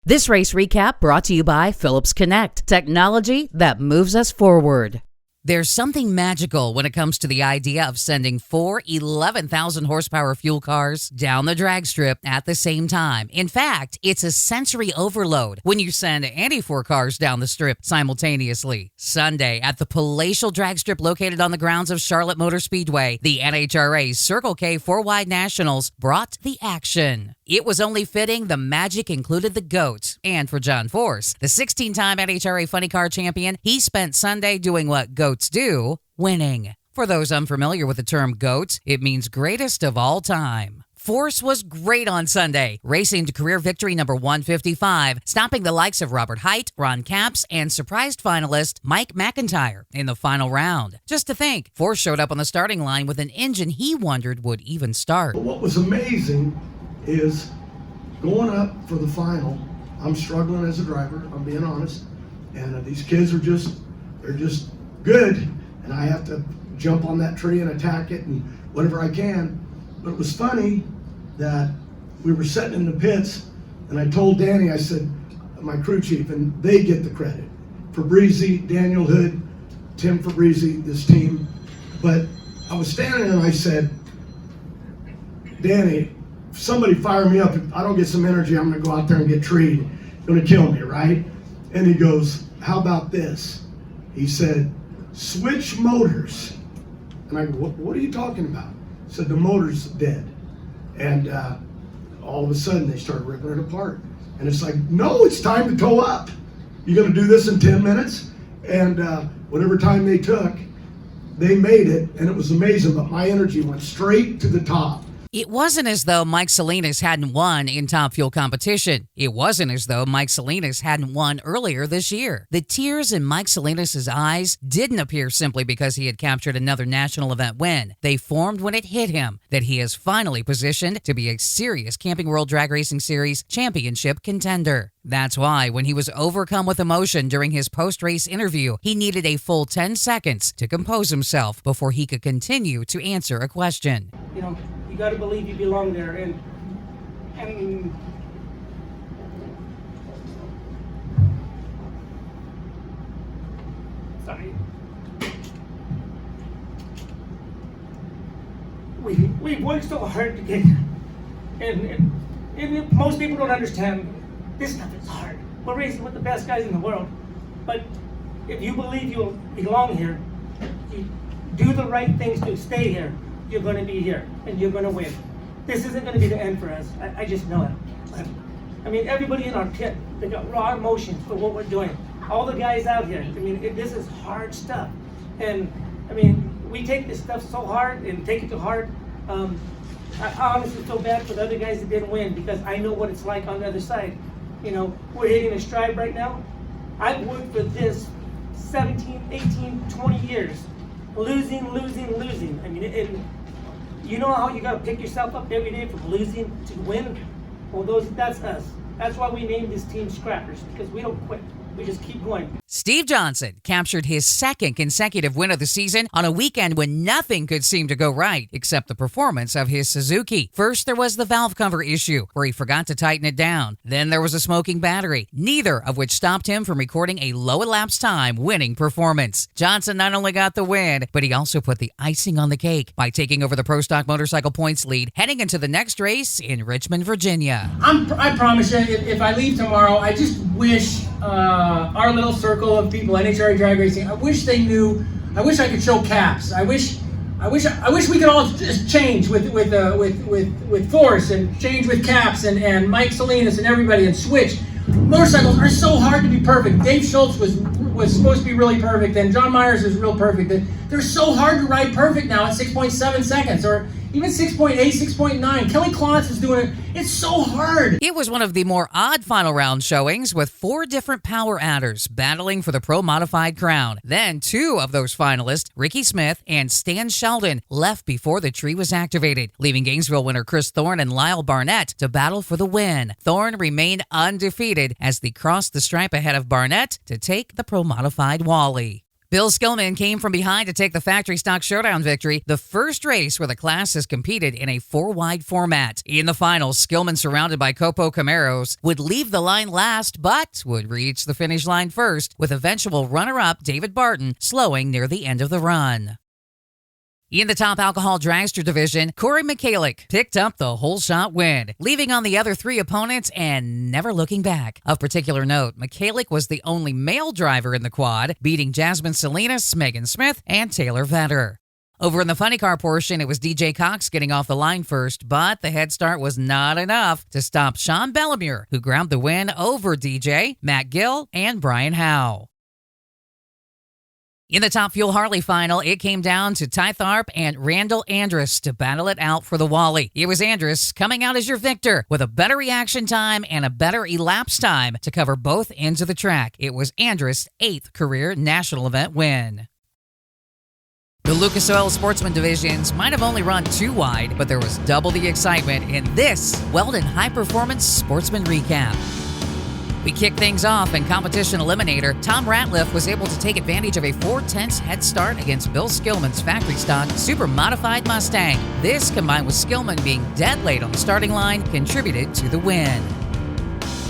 This race recap brought to you by Phillips Connect, technology that moves us forward. There's something magical when it comes to the idea of sending four 11,000 horsepower fuel cars down the drag strip at the same time. In fact, it's a sensory overload when you send any four cars down the strip simultaneously. Sunday at the palatial drag strip located on the grounds of Charlotte Motor Speedway, the NHRA's Circle K 4-Wide Nationals brought the action. It was only fitting the magic included the GOAT. And for John Force, the 16-time NHRA Funny Car champion, he spent Sunday doing what GOATs do, winning. For those unfamiliar with the term GOAT, it means greatest of all time. Force was great on Sunday, racing to career victory number 155, stopping the likes of Robert Hight, Ron Capps, and surprised finalist Mike McIntyre in the final round. Just to think, Force showed up on the starting line with an engine he wondered would even start. What was amazing is going up for the final. I'm struggling as a driver, I'm being honest, and these kids they're just good, and I have to jump on that tree and attack it and whatever I can. But it was funny that we were sitting in the pits, and I told Danny, I said, my crew chief, and they get the credit. Fabrizi, Daniel Hood, Tim Fabrizi, this team. But I was standing there and I said, Danny, if somebody fire me up, if I don't get some energy, I'm gonna go out there and get treed. It's gonna kill me, right? And he goes, how about this? He said, switch motors. And I go, what are you talking about? He said, the motor's dead. And all of a sudden they started ripping it apart. And it's like, no, it's time to tow up. You're gonna do this in 10 minutes? And whatever time they took, they made it, and it was amazing, but my energy went straight to the top. It wasn't as though Mike Salinas hadn't won in Top Fuel competition. It wasn't as though Mike Salinas hadn't won earlier this year. The tears in Mike Salinas' eyes didn't appear simply because he had captured another national event win. They formed when it hit him that he is finally positioned to be a serious Camping World Drag Racing Series championship contender. That's why when he was overcome with emotion during his post-race interview, he needed a full 10 seconds to compose himself before he could continue to answer a question. You got to believe you belong there, and sorry, we worked so hard to get here, and most people don't understand. This stuff is hard. We're racing with the best guys in the world, but if you believe you belong here, you do the right things to stay here. You're going to be here, and you're going to win. This isn't going to be the end for us. I just know it. I mean, everybody in our pit, they got raw emotions for what we're doing. All the guys out here, this is hard stuff. And, we take this stuff so hard and take it to heart. I honestly feel bad for the other guys that didn't win, because I know what it's like on the other side. We're hitting a stride right now. I've worked for this 17, 18, 20 years. Losing. You know how you got to pick yourself up every day from losing to win? Well, that's us. That's why we named this team Scrappers, because we don't quit. We just keep going. Steve Johnson captured his second consecutive win of the season on a weekend when nothing could seem to go right except the performance of his Suzuki. First, there was the valve cover issue where he forgot to tighten it down. Then there was a smoking battery, neither of which stopped him from recording a low elapsed time winning performance. Johnson not only got the win, but he also put the icing on the cake by taking over the Pro Stock Motorcycle points lead heading into the next race in Richmond, Virginia. I promise you, if I leave tomorrow, I just wish our little circle of people, NHRA Drag Racing, I wish they knew. I wish I could show caps. I wish we could all just change with Force and change with Caps and Mike Salinas and everybody and switch. Motorcycles are so hard to be perfect. Dave Schultz was supposed to be really perfect, and John Myers is real perfect. They're so hard to ride perfect now at 6.7 seconds, or even 6.8, 6.9. Kelly Klontz is doing it. It's so hard. It was one of the more odd final round showings with 4 different power adders battling for the Pro Modified crown. Then 2 of those finalists, Ricky Smith and Stan Sheldon, left before the tree was activated, leaving Gainesville winner Chris Thorne and Lyle Barnett to battle for the win. Thorne remained undefeated as they crossed the stripe ahead of Barnett to take the Pro Modified Wally. Bill Skillman came from behind to take the Factory Stock Showdown victory, the first race where the class has competed in a 4-wide format. In the finals, Skillman, surrounded by Copo Camaros, would leave the line last but would reach the finish line first, with eventual runner-up David Barton slowing near the end of the run. In the top alcohol dragster division, Corey Michalik picked up the whole shot win, leaving on the other 3 opponents and never looking back. Of particular note, Michalik was the only male driver in the quad, beating Jasmine Salinas, Megan Smith, and Taylor Vetter. Over in the funny car portion, it was DJ Cox getting off the line first, but the head start was not enough to stop Sean Bellemere, who grabbed the win over DJ, Matt Gill, and Brian Howe. In the Top Fuel Harley final, it came down to Ty Tharp and Randall Andrus to battle it out for the Wally. It was Andrus coming out as your victor with a better reaction time and a better elapsed time to cover both ends of the track. It was Andrus' 8th career national event win. The Lucas Oil Sportsman divisions might have only run 2 wide, but there was double the excitement in this Weldon High Performance Sportsman Recap. We kick things off in competition eliminator. Tom Ratliff was able to take advantage of a 4/10 head start against Bill Skillman's factory stock super modified Mustang. This, combined with Skillman being dead late on the starting line, contributed to the win.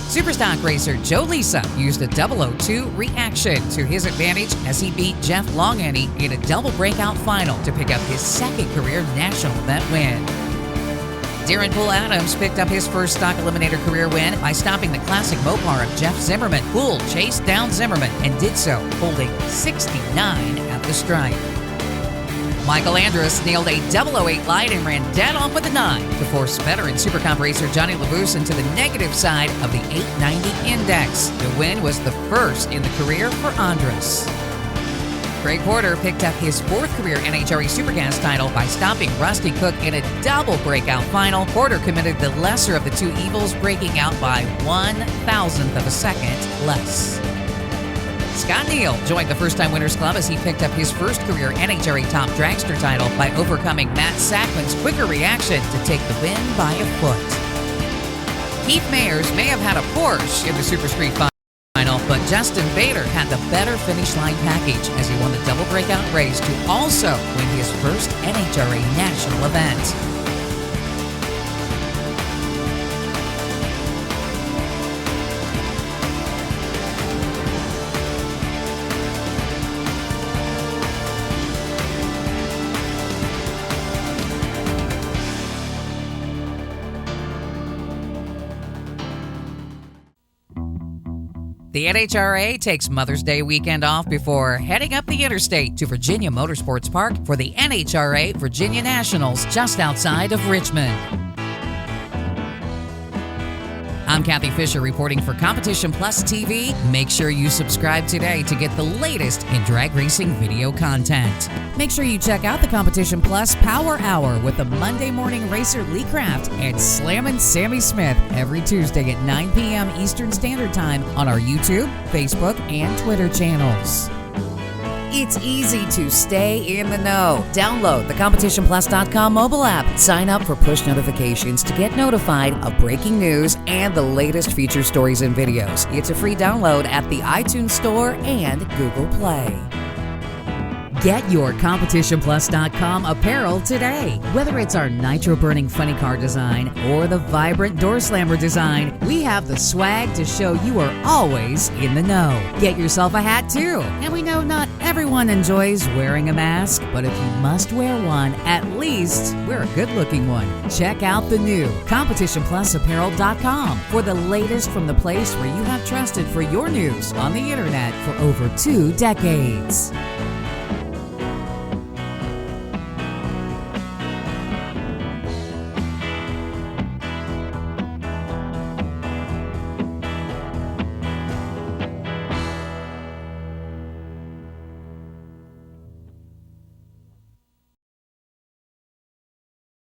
Superstock racer Joe Lisa used a 002 reaction to his advantage as he beat Jeff Longenny in a double breakout final to pick up his 2nd career national event win. Darren Poole Adams picked up his first stock eliminator career win by stopping the classic Mopar of Jeff Zimmerman. Poole chased down Zimmerman and did so, holding 69 at the stripe. Michael Andrus nailed a 008 light and ran dead on with a 9 to force veteran Supercomp racer Johnny Labuse into the negative side of the 890 index. The win was the first in the career for Andrus. Craig Porter picked up his 4th career NHRA Supergas title by stopping Rusty Cook in a double breakout final. Porter committed the lesser of the 2 evils, breaking out by 1/1000th of a second less. Scott Neal joined the First Time Winners Club as he picked up his first career NHRA Top Dragster title by overcoming Matt Sackman's quicker reaction to take the win by a foot. Keith Mayers may have had a Porsche in the Super Street final, but Justin Bader had the better finish line package as he won the double breakout race to also win his first NHRA national event. The NHRA takes Mother's Day weekend off before heading up the interstate to Virginia Motorsports Park for the NHRA Virginia Nationals just outside of Richmond. I'm Kathy Fisher reporting for Competition Plus TV. Make sure you subscribe today to get the latest in drag racing video content. Make sure you check out the Competition Plus Power Hour with the Monday morning racer Lee Kraft and Slammin' Sammy Smith every Tuesday at 9 p.m. Eastern Standard Time on our YouTube, Facebook, and Twitter channels. It's easy to stay in the know. Download the CompetitionPlus.com mobile app. Sign up for push notifications to get notified of breaking news and the latest feature stories and videos. It's a free download at the iTunes Store and Google Play. Get your CompetitionPlus.com apparel today. Whether it's our nitro-burning funny car design or the vibrant door slammer design, we have the swag to show you are always in the know. Get yourself a hat too. And we know not everyone enjoys wearing a mask, but if you must wear one, at least wear a good-looking one. Check out the new CompetitionPlusApparel.com for the latest from the place where you have trusted for your news on the internet for over 2 decades.